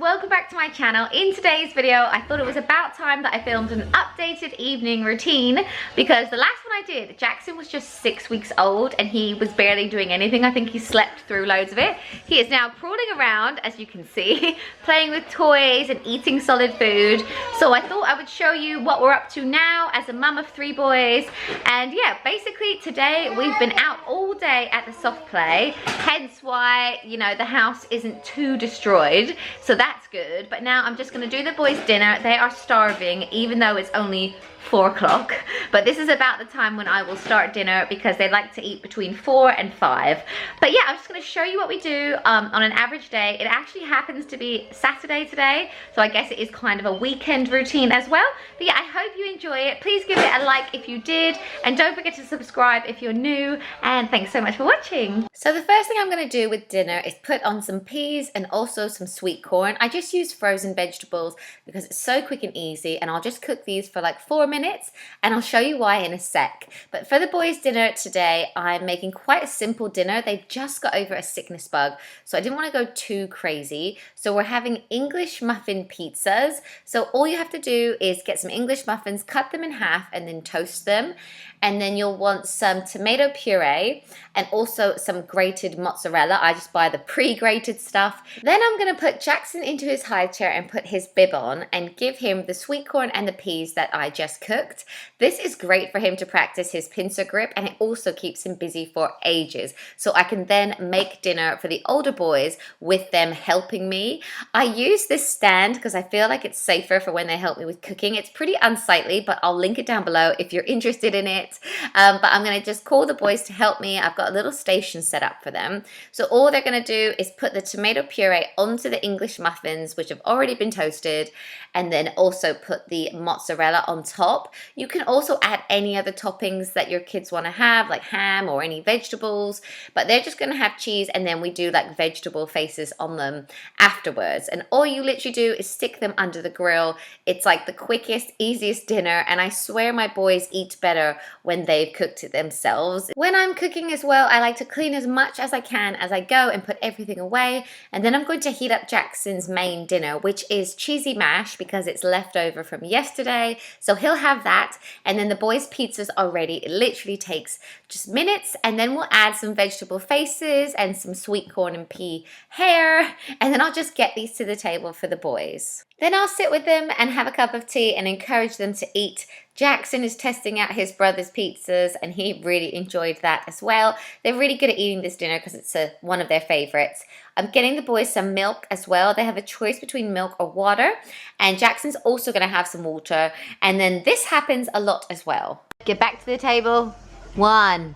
welcome back to my channel. In today's video, I thought it was about time that I filmed an updated evening routine because the last one I did, Jackson was just 6 weeks old and he was barely doing anything. I think he slept through loads of it. He is now crawling around, as you can see, playing with toys and eating solid food. So I thought I would show you what we're up to now as a mum of 3 boys. And yeah, basically today we've been out all day at the soft play, hence why, you know, the house isn't too destroyed. So that's good. But now I'm just gonna do the boys' dinner. They are starving, even though it's only 4 o'clock, but this is about the time when I will start dinner because they like to eat between 4 and 5. But yeah, I'm just going to show you what we do on an average day. It actually happens to be Saturday today, so I guess it is kind of a weekend routine as well. But yeah, I hope you enjoy it. Please give it a like if you did, and don't forget to subscribe if you're new, and thanks so much for watching. So the first thing I'm going to do with dinner is put on some peas and also some sweet corn. I just use frozen vegetables because it's so quick and easy, and I'll just cook these for like 4 minutes and I'll show you why in a sec. But for the boys' dinner today, I'm making quite a simple dinner. They've just got over a sickness bug, so I didn't want to go too crazy. So we're having English muffin pizzas. So all you have to do is get some English muffins, cut them in half and then toast them. And then you'll want some tomato puree and also some grated mozzarella. I just buy the pre-grated stuff. Then I'm going to put Jackson into his high chair and put his bib on and give him the sweet corn and the peas that I just cooked. This is great for him to practice his pincer grip, and it also keeps him busy for ages. So I can then make dinner for the older boys with them helping me. I use this stand because I feel like it's safer for when they help me with cooking. It's pretty unsightly, but I'll link it down below if you're interested in it. But I'm going to just call the boys to help me. I've got a little station set up for them. So all they're going to do is put the tomato puree onto the English muffins, which have already been toasted, and then also put the mozzarella on top. You can also add any other toppings that your kids want to have, like ham or any vegetables, but they're just going to have cheese, and then we do like vegetable faces on them afterwards. And all you literally do is stick them under the grill. It's like the quickest, easiest dinner, and I swear my boys eat better when they've cooked it themselves. When I'm cooking as well, I like to clean as much as I can as I go and put everything away. And then I'm going to heat up Jackson's main dinner, which is cheesy mash because it's left over from yesterday. So he'll have that. And then the boys' pizzas are ready. It literally takes just minutes. And then we'll add some vegetable faces and some sweet corn and pea hair. And then I'll just get these to the table for the boys. Then I'll sit with them and have a cup of tea and encourage them to eat. Jackson is testing out his brother's pizzas and he really enjoyed that as well. They're really good at eating this dinner because it's one of their favorites. I'm getting the boys some milk as well. They have a choice between milk or water, and Jackson's also going to have some water. And then this happens a lot as well. Get back to the table. 1,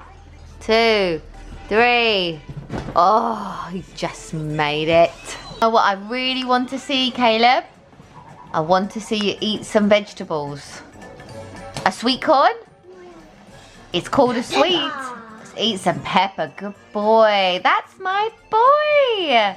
2, 3. Oh, he just made it. You know what I really want to see, Caleb? I want to see you eat some vegetables. A sweet corn? It's called a sweet. Let's eat some pepper. Good boy. That's my boy.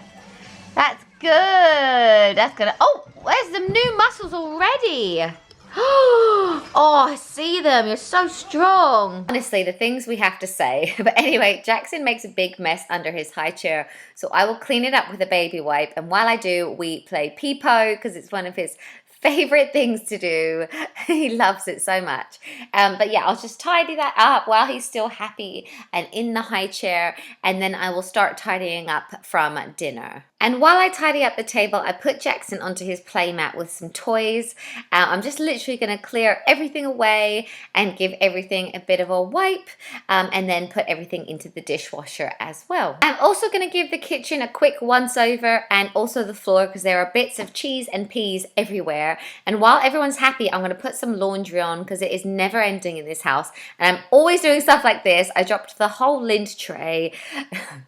That's good. That's gonna. Oh, there's some new muscles already. Oh, I see them. You're so strong. Honestly, the things we have to say. But anyway, Jackson makes a big mess under his high chair, so I will clean it up with a baby wipe. And while I do, we play Peepo because it's one of his favorite things to do. He loves it so much. But yeah, I'll just tidy that up while he's still happy and in the high chair, and then I will start tidying up from dinner. And while I tidy up the table, I put Jackson onto his playmat with some toys. I'm just literally going to clear everything away and give everything a bit of a wipe, and then put everything into the dishwasher as well. I'm also going to give the kitchen a quick once over and also the floor because there are bits of cheese and peas everywhere. And while everyone's happy, I'm going to put some laundry on because it is never ending in this house. And I'm always doing stuff like this. I dropped the whole lint tray.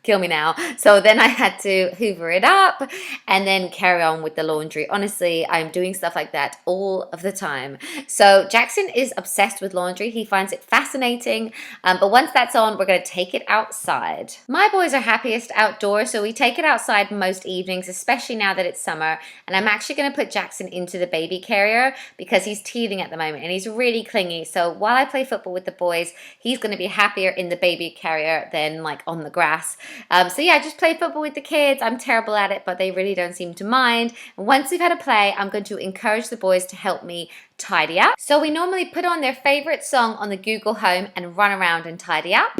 Kill me now. So then I had to hoover it up and then carry on with the laundry. Honestly, I'm doing stuff like that all of the time. So Jackson is obsessed with laundry. He finds it fascinating. But once that's on, we're going to take it outside. My boys are happiest outdoors, so we take it outside most evenings, especially now that it's summer. And I'm actually going to put Jackson into the baby carrier because he's teething at the moment and he's really clingy. So while I play football with the boys, he's going to be happier in the baby carrier than like on the grass. So yeah, just play football with the kids. I'm terrible terrible at it, but they really don't seem to mind. And once we've had a play, I'm going to encourage the boys to help me tidy up. So we normally put on their favorite song on the Google Home and run around and tidy up.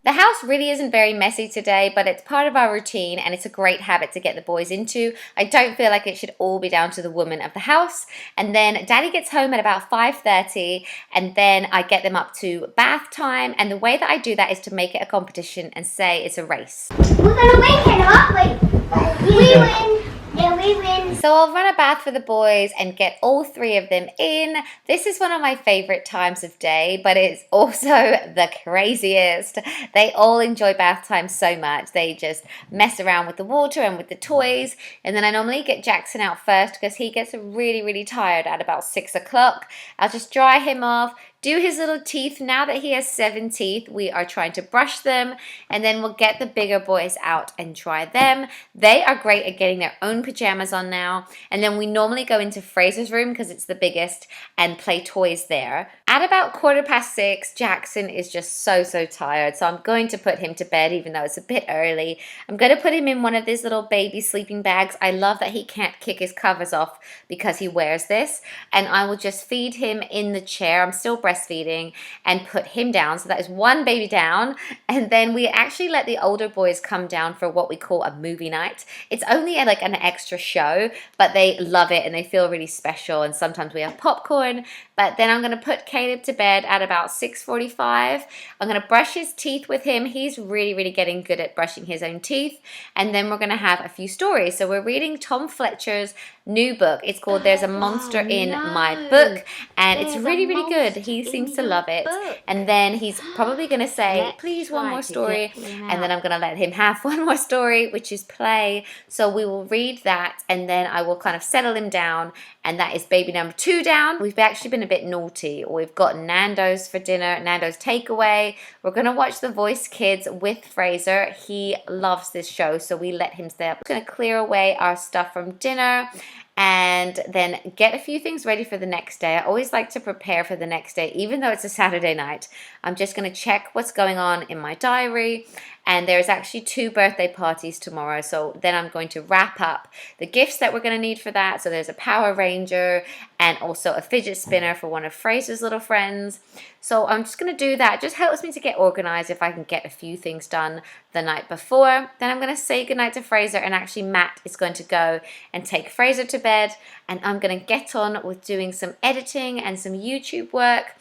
The house really isn't very messy today, but it's part of our routine and it's a great habit to get the boys into. I don't feel like it should all be down to the woman of the house. And then Daddy gets home at about 5:30 and then I get them up to bath time. And the way that I do that is to make it a competition and say it's a race. We're gonna win it, aren't we? We win. Yeah, we win. So I'll run a bath for the boys and get all 3 of them in. This is one of my favorite times of day, but it's also the craziest. They all enjoy bath time so much. They just mess around with the water and with the toys. And then I normally get Jackson out first because he gets really, really tired at about 6 o'clock. I'll just dry him off, do his little teeth. Now that he has 7 teeth, we are trying to brush them, and then we'll get the bigger boys out and dry them. They are great at getting their own pajamas on now, and then we normally go into Fraser's room because it's the biggest and play toys there. At about 6:15, Jackson is just so tired, so I'm going to put him to bed even though it's a bit early. I'm going to put him in one of these little baby sleeping bags. I love that he can't kick his covers off because he wears this, and I will just feed him in the chair. I'm still breastfeeding, and put him down. So that is one baby down, and then we actually let the older boys come down for what we call a movie night. It's only like an extra show, but they love it and they feel really special, and sometimes we have popcorn. But then I'm going to put Caleb to bed at about 6:45. I'm going to brush his teeth with him. He's really getting good at brushing his own teeth, and then we're going to have a few stories. So we're reading Tom Fletcher's new book. It's called There's a Monster in My Book, and it's really good. He seems to love it. And then he's probably going to say, please, one more story, and then I'm going to let him have one more story, which is play. So we will read that, and then I will kind of settle him down, and that is baby number 2 down. We've actually been a bit naughty. We've got Nando's for dinner, Nando's takeaway. We're going to watch The Voice Kids with Fraser. He loves this show, so we let him stay up. We're going to clear away our stuff from dinner and then get a few things ready for the next day. I always like to prepare for the next day, even though it's a Saturday night. I'm just going to check what's going on in my diary, and there's actually 2 birthday parties tomorrow, so then I'm going to wrap up the gifts that we're going to need for that. So there's a Power Ranger and also a fidget spinner for one of Fraser's little friends. So I'm just going to do that. It just helps me to get organized if I can get a few things done the night before. Then I'm going to say goodnight to Fraser, and actually Matt is going to go and take Fraser to bed, and I'm going to get on with doing some editing and some YouTube work.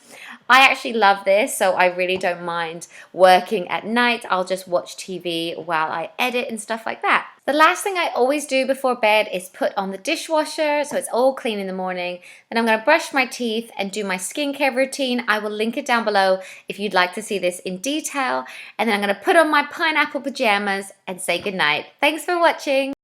I actually love this, so I really don't mind working at night. I'll just watch TV while I edit and stuff like that. The last thing I always do before bed is put on the dishwasher so it's all clean in the morning. Then I'm going to brush my teeth and do my skincare routine. I will link it down below if you'd like to see this in detail. And then I'm going to put on my pineapple pajamas and say goodnight. Thanks for watching.